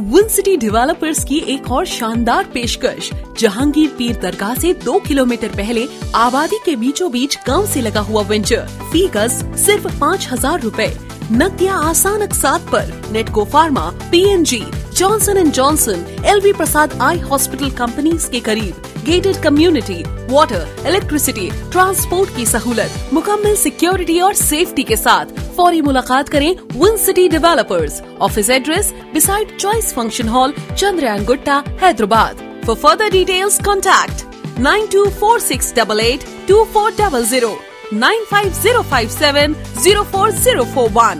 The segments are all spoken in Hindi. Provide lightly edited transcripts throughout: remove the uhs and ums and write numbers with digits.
विन सिटी डेवलपर्स की एक और शानदार पेशकश। जहांगीर पीर दरगाह से 2 किलोमीटर पहले आबादी के बीचों बीच गांव से लगा हुआ वेंचर। फी गज सिर्फ 5,000 रूपए। नकदिया आसान अकसात पर। Natco pharma, PNG, Johnson and Johnson, LV Prasad eye hospital companies के करीब। Gated community, water, electricity, transport की सहूलत, मुकम्मल सिक्योरिटी और सेफ्टी के साथ। फौरी मुलाकात करें win city developers. Office address beside choice function hall, Chandrayaan Gutta, Hyderabad. For further details contact 9246882400, 9505704041।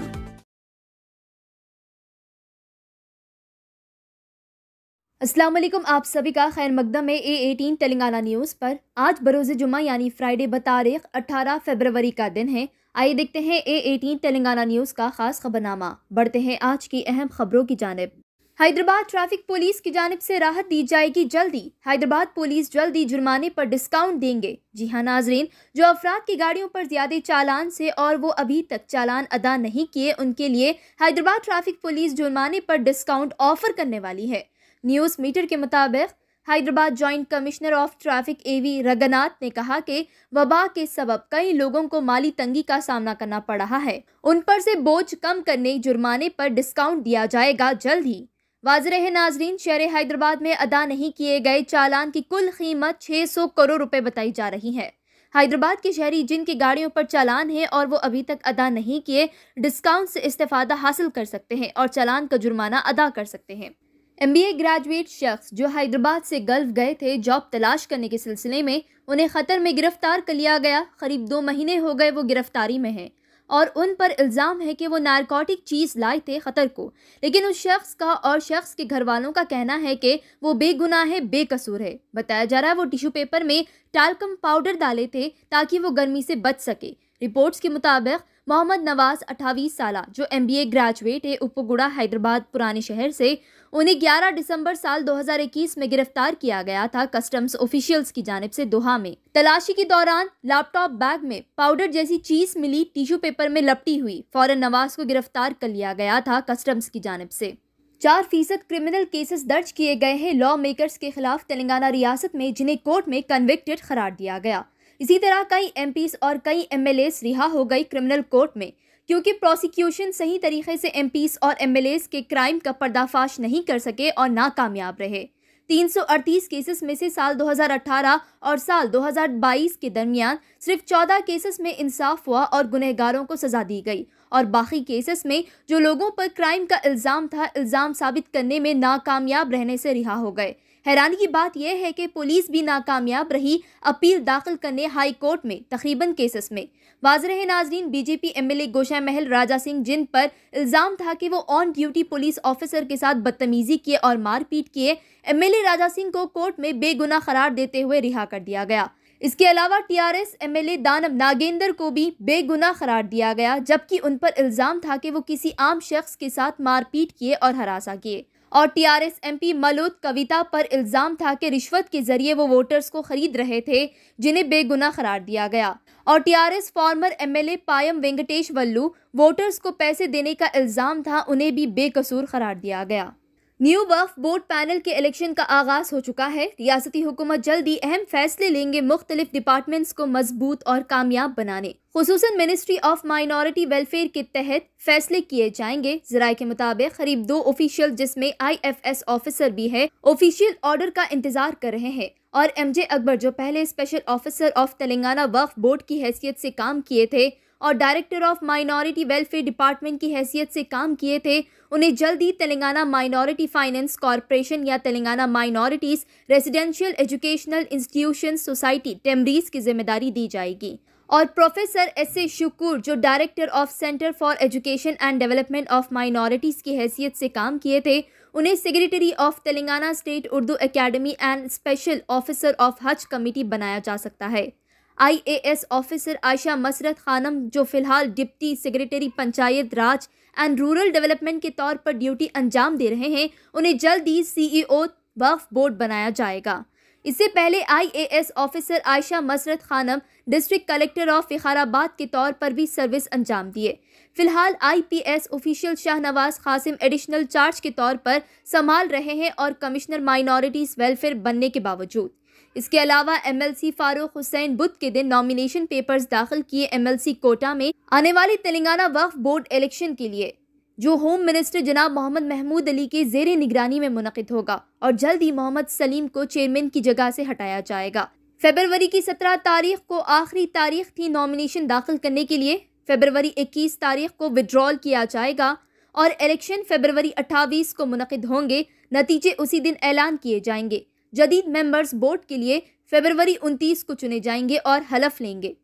अस्सलाम वालेकुम, आप सभी का खैर मकदम में A18 तेलंगाना न्यूज़ पर। आज बरोज़ जुमा यानी फ्राइडे बतारीख 18 फरवरी का दिन है। आइए देखते हैं A18 तेलंगाना न्यूज़ का खास खबरनामा। बढ़ते हैं आज की अहम खबरों की जानिब। हैदराबाद ट्रैफिक पुलिस की जानिब से राहत दी जाएगी जल्दी। हैदराबाद पुलिस जल्दी जुर्माने पर डिस्काउंट देंगे। जी हाँ नाजरीन, जो अफराद की गाड़ियों पर ज्यादा चालान से और वो अभी तक चालान अदा नहीं किए, उनके लिए हैदराबाद ट्रैफिक पुलिस जुर्माने पर डिस्काउंट ऑफर करने वाली है। न्यूज़ मीटर के मुताबिक Hyderabad joint commissioner of traffic AV Ranganath ने कहा कि वबा के सबब कई लोगों को माली तंगी का सामना करना पड़ रहा है। उन पर से बोझ कम करने जुर्माने पर डिस्काउंट दिया जाएगा जल्द ही। वाज़ेह है नाजरीन, शहर हैदराबाद में अदा नहीं किए गए चालान की कुल कीमत 600 करोड़ रुपए बताई जा रही है। हैदराबाद के शहरी जिनकी गाड़ियों पर चालान है और वो अभी तक अदा नहीं किए, डिस्काउंट से इस्तेफादा हासिल कर सकते हैं और चालान का जुर्माना अदा कर सकते हैं। MBA ग्रेजुएट शख्स जो हैदराबाद से गल्फ गए थे जॉब तलाश करने के सिलसिले में, उन्हें खतर में गिरफ्तार कर लिया गया। करीब 2 महीने हो गए वो गिरफ्तारी में हैं और उन पर इल्ज़ाम है कि वो नारकोटिक चीज़ लाए थे खतर को। लेकिन उस शख्स का और शख्स के घर वालों का कहना है कि वो बेगुनाह है, बेकसूर है। बताया जा रहा है वो टिश्यू पेपर में टाल्कम पाउडर डाले थे ताकि वो गर्मी से बच सके। रिपोर्ट्स के मुताबिक मोहम्मद नवाज 28 साल जो MBA ग्रेजुएट है, उपगुड़ा हैदराबाद पुराने शहर से, उन्हें 11 दिसंबर साल 2021 में गिरफ्तार किया गया था कस्टम्स ऑफिशियल्स की जानिब से दोहा में। तलाशी के दौरान लैपटॉप बैग में पाउडर जैसी चीज मिली, टिश्यू पेपर में लपटी हुई। फौरन नवाज को गिरफ्तार कर लिया गया था कस्टम्स की जानिब से। 4% क्रिमिनल केसेस दर्ज किए गए हैं लॉ मेकर्स के खिलाफ तेलंगाना रियासत में, जिन्हें कोर्ट में कन्विक्टेड करार दिया गया। इसी तरह कई MPs और कई MLAs रिहा हो गई क्रिमिनल कोर्ट में, क्योंकि प्रोसिक्यूशन सही तरीके से MPs और MLAs के क्राइम का पर्दाफाश नहीं कर सके और नाकामयाब रहे। 338 केसेस में से साल 2018 और साल 2022 के दरमियान सिर्फ 14 केसेस में इंसाफ हुआ और गुनहगारों को सजा दी गई, और बाकी केसेस में जो लोगों पर क्राइम का इल्ज़ाम था, इल्ज़ाम साबित करने में नाकामयाब रहने से रिहा हो गए। हैरानी की बात यह है कि पुलिस भी नाकामयाब रही अपील दाखिल करने हाई कोर्ट में तकरीबन केसेस में। वाज़ेह है नाजरीन, BJP MLA गोशा महल राजा सिंह, जिन पर इल्ज़ाम था कि वो ऑन ड्यूटी पुलिस ऑफिसर के साथ बदतमीजी किए और मारपीट किए, MLA राजा सिंह को कोर्ट में बेगुनाह करार देते हुए रिहा कर दिया गया। इसके अलावा TRS MLA दानव नागेंद्र को भी बेगुनाह करार दिया गया, जबकि उन पर इल्ज़ाम था कि वो किसी आम शख्स के साथ मारपीट किए और हरासा किए। और TRS MP मलूद कविता पर इल्ज़ाम था कि रिश्वत के जरिए वो वोटर्स को खरीद रहे थे, जिन्हें बेगुनाह करार दिया गया। और TRS former MLA Payam Venkatesh वल्लू, वोटर्स को पैसे देने का इल्ज़ाम था, उन्हें भी बेकसूर करार दिया गया। न्यू वक्फ बोर्ड पैनल के इलेक्शन का आगाज हो चुका है। रियासती हुकूमत जल्दी अहम फैसले लेंगे मुख्तलिफ डिपार्टमेंट्स को मजबूत और कामयाब बनाने, खुसूसन मिनिस्ट्री ऑफ माइनॉरिटी वेलफेयर के तहत फैसले किए जाएंगे। जराये के मुताबिक करीब 2 ऑफिशियल, जिसमें IFS ऑफिसर भी है, ऑफिशियल ऑर्डर का इंतजार कर रहे हैं। और MJ अकबर, जो पहले special officer of Telangana Waqf board की हैसियत से काम किए थे और director of minority welfare department की हैसियत से काम किए थे, उन्हें जल्दी तेलंगाना माइनॉरिटी फाइनेंस कॉरपोरेशन या Telangana minorities residential educational institution society TMREIS की जिम्मेदारी दी जाएगी। और प्रोफेसर SA शुक्र, जो director of centre for education and development of minorities की हैसियत से काम किए थे, उन्हें secretary of Telangana state Urdu academy and special officer of Haj committee बनाया जा सकता है। IAS ऑफिसर आयशा मसरत खानम, जो फिलहाल deputy secretary panchayat raj and rural development के तौर पर ड्यूटी अंजाम दे रहे हैं, उन्हें जल्द ही CEO वक्फ बोर्ड बनाया जाएगा। इससे पहले IAS officer Ayesha Masrat Khanam district collector of Vikarabad के तौर पर भी सर्विस अंजाम दिए। फिलहाल IPS official Shahnawaz Qasim additional charge के तौर पर संभाल रहे हैं और कमिश्नर माइनॉरिटीज वेलफेयर बनने के बावजूद। इसके अलावा MLC फारूक हुसैन बुध के दिन नॉमिनेशन पेपर्स दाखिल किए MLC कोटा में आने वाले तेलंगाना वक्फ बोर्ड इलेक्शन के लिए, जो होम मिनिस्टर जनाब मोहम्मद महमूद अली के ज़ेरे निगरानी में मुनक़िद होगा और जल्द ही मोहम्मद सलीम को चेयरमैन की जगह से हटाया जाएगा। फरवरी की 17 तारीख को आखिरी तारीख थी नॉमिनेशन दाखिल करने के लिए। फरवरी 21 तारीख को विड्रॉल किया जाएगा और इलेक्शन फरवरी 28 को मुनक़िद होंगे। नतीजे उसी दिन ऐलान किए जाएंगे। जदीद मेंबर्स बोर्ड के लिए फरवरी 29 को चुने जाएंगे और हलफ लेंगे।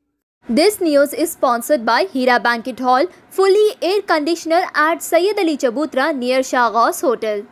This news is sponsored by Hira Banquet Hall, fully air conditioner at Sayyid Ali Chabutra near Shah Ghaus Hotel.